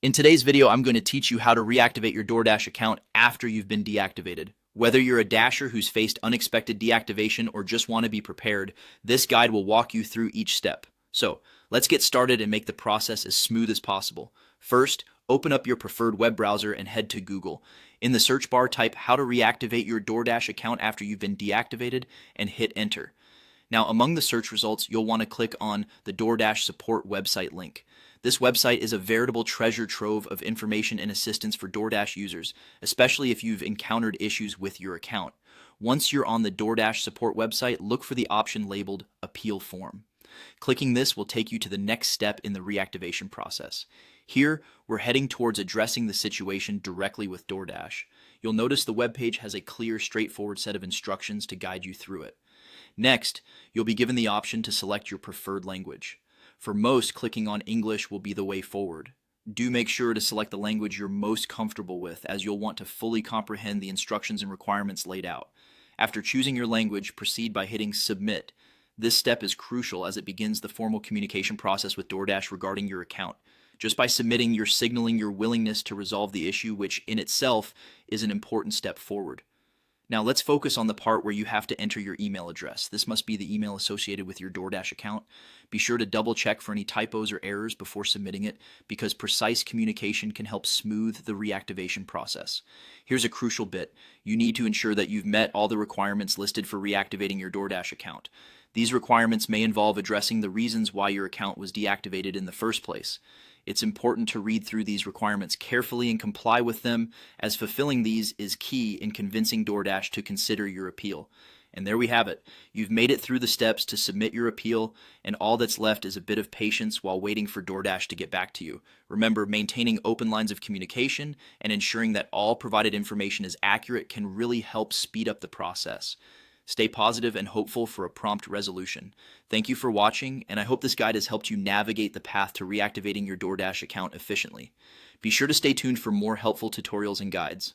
In today's video, I'm going to teach you how to reactivate your Doordash account after you've been deactivated. Whether you're a dasher who's faced unexpected deactivation or just want to be prepared, this guide will walk you through each step. So, let's get started and make the process as smooth as possible. First, open up your preferred web browser and head to Google. In the search bar, type how to reactivate your Doordash account after you've been deactivated and hit enter. Now, among the search results, you'll want to click on the Doordash support website link. This website is a veritable treasure trove of information and assistance for Doordash users, especially if you've encountered issues with your account. Once you're on the Doordash support website, look for the option labeled Appeal Form. Clicking this will take you to the next step in the reactivation process. Here, we're heading towards addressing the situation directly with Doordash. You'll notice the webpage has a clear, straightforward set of instructions to guide you through it. Next, you'll be given the option to select your preferred language. For most, clicking on English will be the way forward. Do make sure to select the language you're most comfortable with, as you'll want to fully comprehend the instructions and requirements laid out. After choosing your language, proceed by hitting Submit. This step is crucial as it begins the formal communication process with Doordash regarding your account. Just by submitting, you're signaling your willingness to resolve the issue, which in itself is an important step forward. Now let's focus on the part where you have to enter your email address. This must be the email associated with your Doordash account. Be sure to double check for any typos or errors before submitting it, because precise communication can help smooth the reactivation process. Here's a crucial bit. You need to ensure that you've met all the requirements listed for reactivating your Doordash account. These requirements may involve addressing the reasons why your account was deactivated in the first place. It's important to read through these requirements carefully and comply with them, as fulfilling these is key in convincing Doordash to consider your appeal. And there we have it. You've made it through the steps to submit your appeal, and all that's left is a bit of patience while waiting for Doordash to get back to you. Remember, maintaining open lines of communication and ensuring that all provided information is accurate can really help speed up the process. Stay positive and hopeful for a prompt resolution. Thank you for watching, and I hope this guide has helped you navigate the path to reactivating your Doordash account efficiently. Be sure to stay tuned for more helpful tutorials and guides.